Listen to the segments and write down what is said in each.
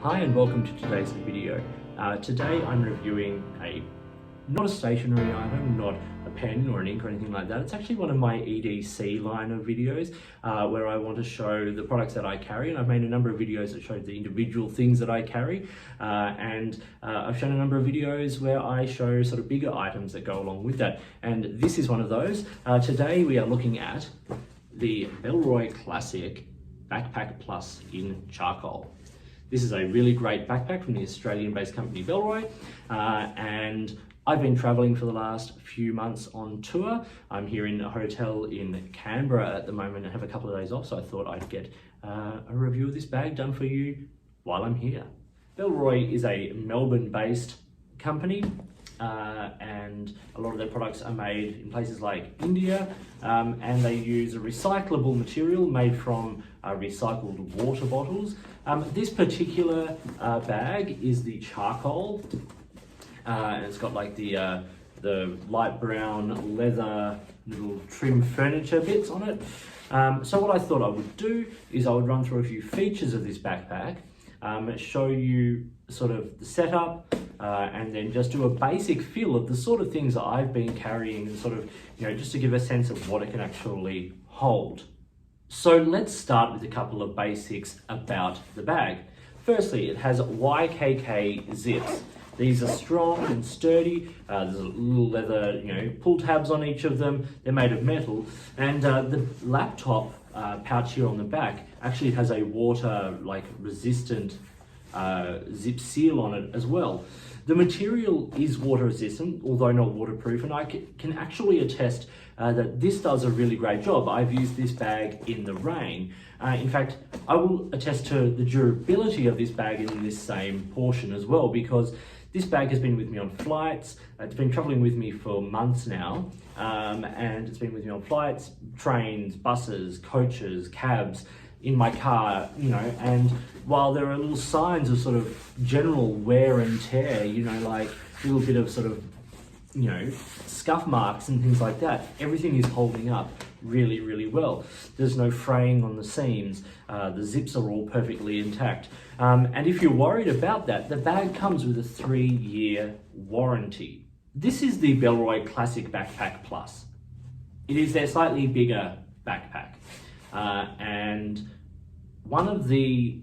Hi and welcome to today's video. Today I'm reviewing not a stationery item, not a pen or an ink or anything like that. It's actually one of my EDC line of videos where I want to show the products that I carry, and I've made a number of videos that show the individual things that I carry, and I've shown a number of videos where I show sort of bigger items that go along with that, and this is one of those. Today we are looking at the Bellroy Classic Backpack Plus in charcoal. This is a really great backpack from the Australian-based company Bellroy, and I've been traveling for the last few months on tour. I'm here in a hotel in Canberra at the moment and have a couple of days off, so I thought I'd get a review of this bag done for you while I'm here. Bellroy is a Melbourne-based company, and a lot of their products are made in places like India, and they use a recyclable material made from recycled water bottles. This particular bag is the charcoal, and it's got like the light brown leather little trim furniture bits on it. So what I thought I would do is I would run through a few features of this backpack, show you sort of the setup, and then just do a basic feel of the sort of things that I've been carrying, and sort of, you know, just to give a sense of what it can actually hold. So let's start with a couple of basics about the bag. Firstly, it has YKK zips. These are strong and sturdy. There's a little leather, pull tabs on each of them. They're made of metal, and the laptop pouch here on the back actually has a water resistant zip seal on it as well. The material is water resistant, although not waterproof, and I can actually attest that this does a really great job. I've used this bag in the rain. In fact, I will attest to the durability of this bag in this same portion as well, because this bag has been with me on flights. It's been traveling with me for months now, and it's been with me on flights, trains, buses, coaches, cabs, in my car, and while there are little signs of sort of general wear and tear, like a little bit of sort of, scuff marks and things like that, everything is holding up really, really well. There's no fraying on the seams. The zips are all perfectly intact. And if you're worried about that, the bag comes with a 3-year warranty. This is the Bellroy Classic Backpack Plus. It is their slightly bigger backpack. And one of the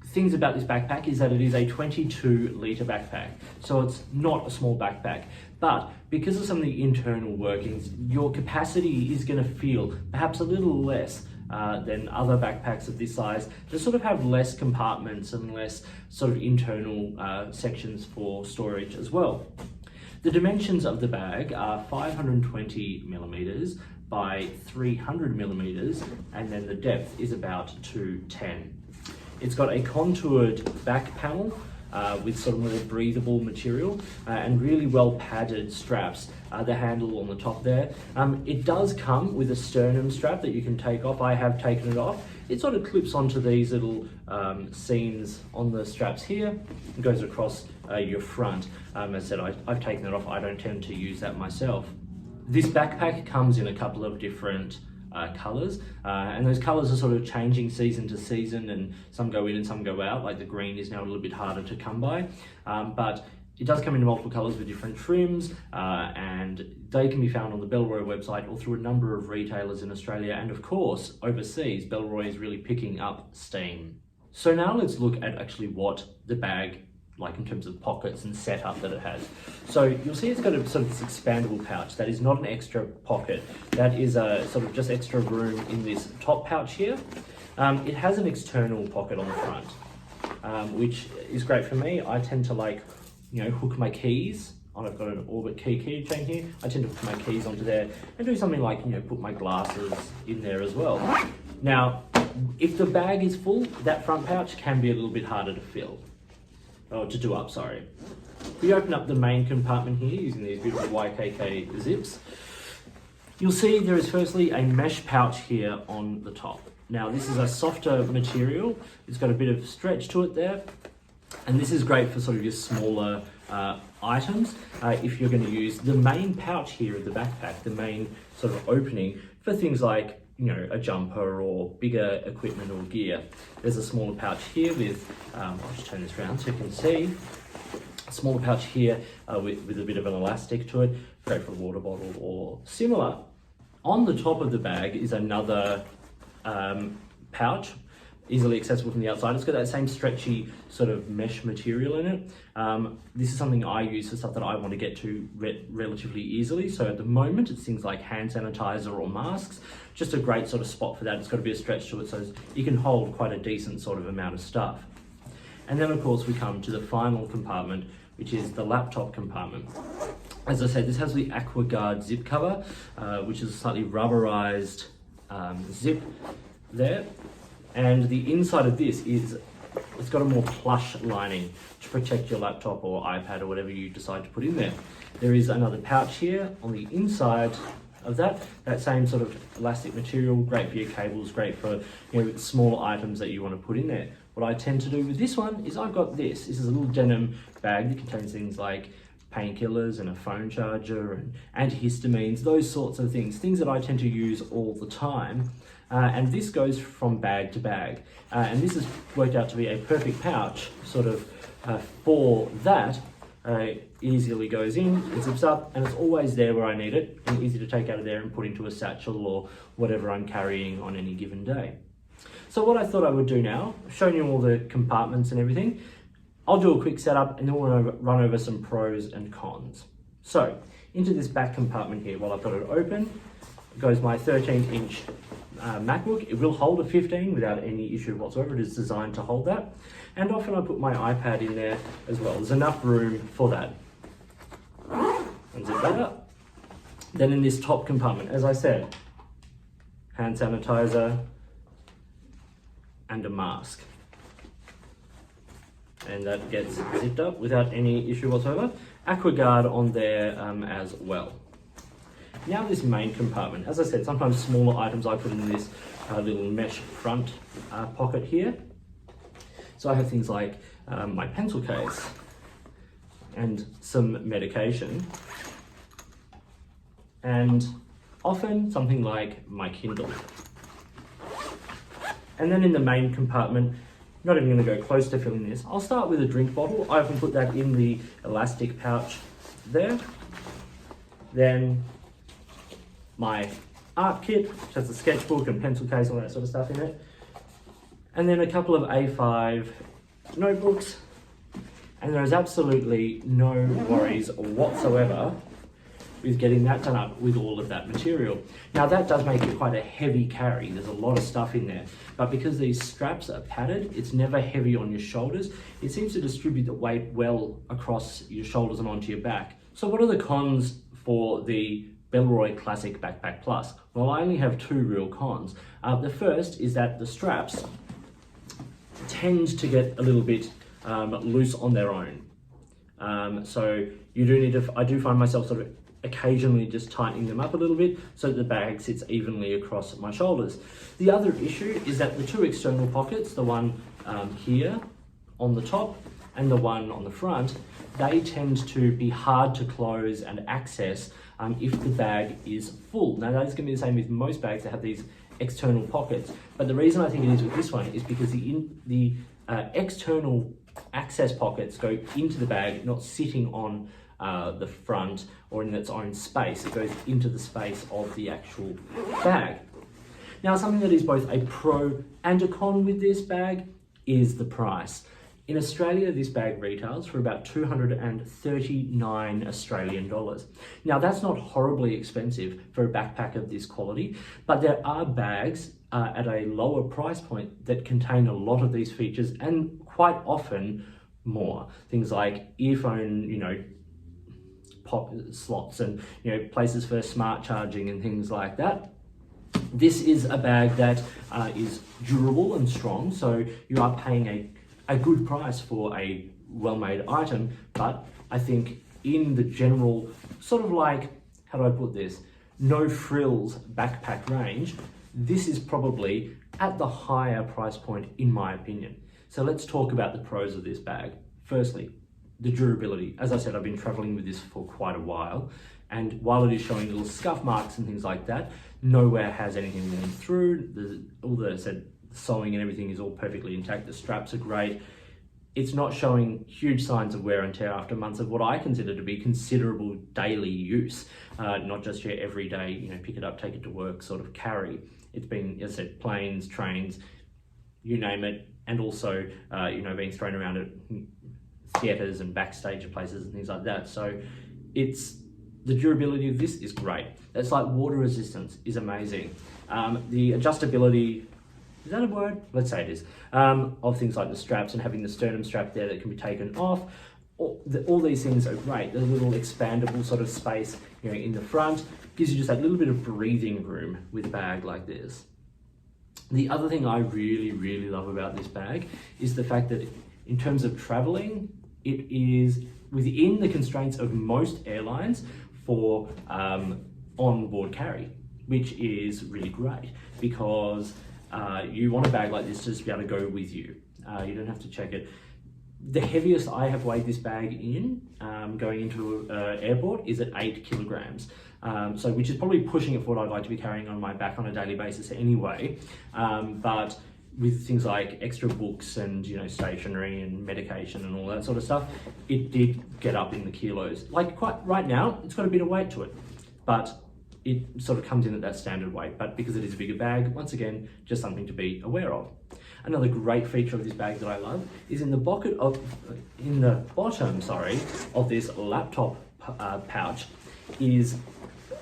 things about this backpack is that it is a 22-litre backpack. So it's not a small backpack, but because of some of the internal workings, your capacity is going to feel perhaps a little less than other backpacks of this size. They sort of have less compartments and less sort of internal sections for storage as well. The dimensions of the bag are 520 millimeters by 300 millimeters, and then the depth is about 210. It's got a contoured back panel with sort of more breathable material and really well padded straps. The handle on the top there. It does come with a sternum strap that you can take off. I have taken it off. It sort of clips onto these little seams on the straps here. It goes across your front. As I said, I've taken it off. I don't tend to use that myself. This backpack comes in a couple of different colours, and those colours are sort of changing season to season, and some go in and some go out. Like the green is now a little bit harder to come by, but it does come in multiple colours with different trims, and they can be found on the Bellroy website or through a number of retailers in Australia, and of course overseas. Bellroy is really picking up steam. So now let's look at actually what the bag like in terms of pockets and setup that it has. So you'll see it's got a sort of this expandable pouch. That is not an extra pocket. That is a sort of just extra room in this top pouch here. It has an external pocket on the front, which is great for me. I tend to hook my keys on. I've got an Orbit keychain here. I tend to hook my keys onto there and do something like, put my glasses in there as well. Now, if the bag is full, that front pouch can be a little bit harder to fill. To do up, sorry. If we open up the main compartment here using these beautiful YKK zips, you'll see there is firstly a mesh pouch here on the top. Now this is a softer material. It's got a bit of stretch to it there. And this is great for sort of your smaller items. If you're going to use the main pouch here of the backpack, the main sort of opening for things like a jumper or bigger equipment or gear. There's a smaller pouch here with, I'll just turn this around so you can see, a smaller pouch here with a bit of an elastic to it, great for a water bottle or similar. On the top of the bag is another pouch, easily accessible from the outside. It's got that same stretchy sort of mesh material in it. This is something I use for stuff that I want to get to relatively easily. So at the moment, it's things like hand sanitizer or masks. Just a great sort of spot for that. It's got a bit of stretch to it, so you can hold quite a decent sort of amount of stuff. And then of course we come to the final compartment, which is the laptop compartment. As I said, this has the AquaGuard zip cover, which is a slightly rubberized zip there. And the inside of this it's got a more plush lining to protect your laptop or iPad or whatever you decide to put in there. There is another pouch here on the inside of that same sort of elastic material, great for your cables, great for small items that you want to put in there. What I tend to do with this one is I've got this. This is a little denim bag that contains things like painkillers and a phone charger and antihistamines, those sorts of things that I tend to use all the time. And this goes from bag to bag. And this has worked out to be a perfect pouch sort of for that. It easily goes in, it zips up, and it's always there where I need it, and easy to take out of there and put into a satchel or whatever I'm carrying on any given day. So what I thought I would do now, I've shown you all the compartments and everything. I'll do a quick setup and then we'll run over some pros and cons. So into this back compartment here, while I've got it open, goes my 13-inch MacBook. It will hold a 15 without any issue whatsoever. It is designed to hold that. And often I put my iPad in there as well. There's enough room for that. Unzip that up. Then in this top compartment, as I said, hand sanitizer and a mask. And that gets zipped up without any issue whatsoever. AquaGuard on there as well. Now this main compartment, as I said, sometimes smaller items I put in this little mesh front pocket here. So I have things like my pencil case and some medication, and often something like my Kindle. And then in the main compartment, not even going to go close to filling this, I'll start with a drink bottle. I often put that in the elastic pouch there. Then my art kit, which has a sketchbook and pencil case, all that sort of stuff in it. And then a couple of A5 notebooks. And there is absolutely no worries whatsoever with getting that done up with all of that material. Now that does make it quite a heavy carry. There's a lot of stuff in there, but because these straps are padded, it's never heavy on your shoulders. It seems to distribute the weight well across your shoulders and onto your back. So what are the cons for the Bellroy Classic Backpack Plus? Well, I only have two real cons. The first is that the straps tend to get a little bit loose on their own. So you do need to, I do find myself sort of occasionally just tightening them up a little bit so that the bag sits evenly across my shoulders. The other issue is that the two external pockets, the one here on the top and the one on the front, they tend to be hard to close and access if the bag is full. Now that is going to be the same with most bags that have these external pockets, but the reason I think it is with this one is because the external access pockets go into the bag, not sitting on the front or in its own space. It goes into the space of the actual bag. Now, something that is both a pro and a con with this bag is the price. In Australia, this bag retails for about 239 Australian dollars. Now, that's not horribly expensive for a backpack of this quality, but there are bags at a lower price point that contain a lot of these features and quite often more. Things like earphone, pop slots and places for smart charging and things like that. This is a bag that is durable and strong, so you are paying a good price for a well-made item, but I think in the general sort of like, how do I put this, no frills backpack range, this is probably at the higher price point in my opinion. So let's talk about the pros of this bag. Firstly, the durability. As I said, I've been traveling with this for quite a while, And while it is showing little scuff marks and things like that, nowhere has anything worn through. All the sewing and everything is all perfectly intact. The straps are great. It's not showing huge signs of wear and tear after months of what I consider to be considerable daily use, not just your everyday, pick it up, take it to work sort of carry. It's been, as I said, planes, trains, you name it, and also, being thrown around at theatres and backstage of places and things like that. So the durability of this is great. It's like water resistance is amazing. The adjustability, is that a word? Let's say it is. Of things like the straps and having the sternum strap there that can be taken off. All these things are great. There's a little expandable sort of space, in the front. Gives you just that little bit of breathing room with a bag like this. The other thing I really, really love about this bag is the fact that in terms of traveling, it is within the constraints of most airlines for on-board carry, which is really great because you want a bag like this to just be able to go with you. You don't have to check it. The heaviest I have weighed this bag in going into airport is at 8 kilograms. Which is probably pushing it for what I'd like to be carrying on my back on a daily basis anyway. But with things like extra books and stationery and medication and all that sort of stuff, it did get up in the kilos. Like right now, it's got a bit of weight to it, but it sort of comes in at that standard weight. But because it is a bigger bag, once again, just something to be aware of. Another great feature of this bag that I love is in the bottom of this laptop pouch is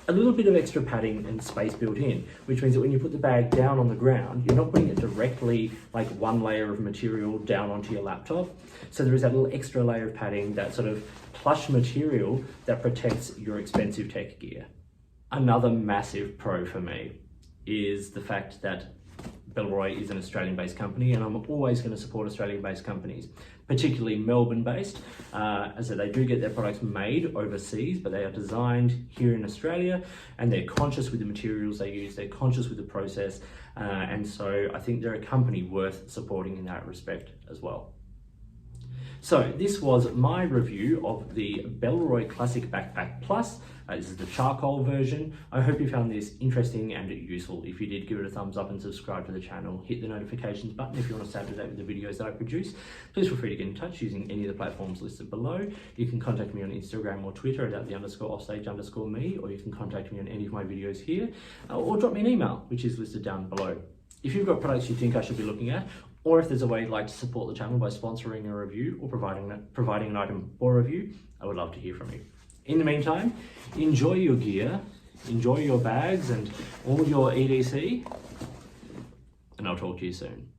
a little bit of extra padding and space built in, which means that when you put the bag down on the ground, you're not putting it directly like one layer of material down onto your laptop. So there is that little extra layer of padding, that sort of plush material that protects your expensive tech gear. Another massive pro for me is the fact that Bellroy is an Australian-based company, and I'm always going to support Australian-based companies, particularly Melbourne-based. As I said, they do get their products made overseas, but they are designed here in Australia, and they're conscious with the materials they use, they're conscious with the process, and so I think they're a company worth supporting in that respect as well. So this was my review of the Bellroy Classic Backpack Plus. This is the charcoal version. I hope you found this interesting and useful. If you did, give it a thumbs up and subscribe to the channel. Hit the notifications button if you want to stay up to date with the videos that I produce. Please feel free to get in touch using any of the platforms listed below. You can contact me on Instagram or Twitter at @the_offstage_me, or you can contact me on any of my videos here, or drop me an email, which is listed down below. If you've got products you think I should be looking at, or if there's a way you'd like to support the channel by sponsoring a review or providing an item for review, I would love to hear from you. In the meantime, enjoy your gear, enjoy your bags and all your EDC, and I'll talk to you soon.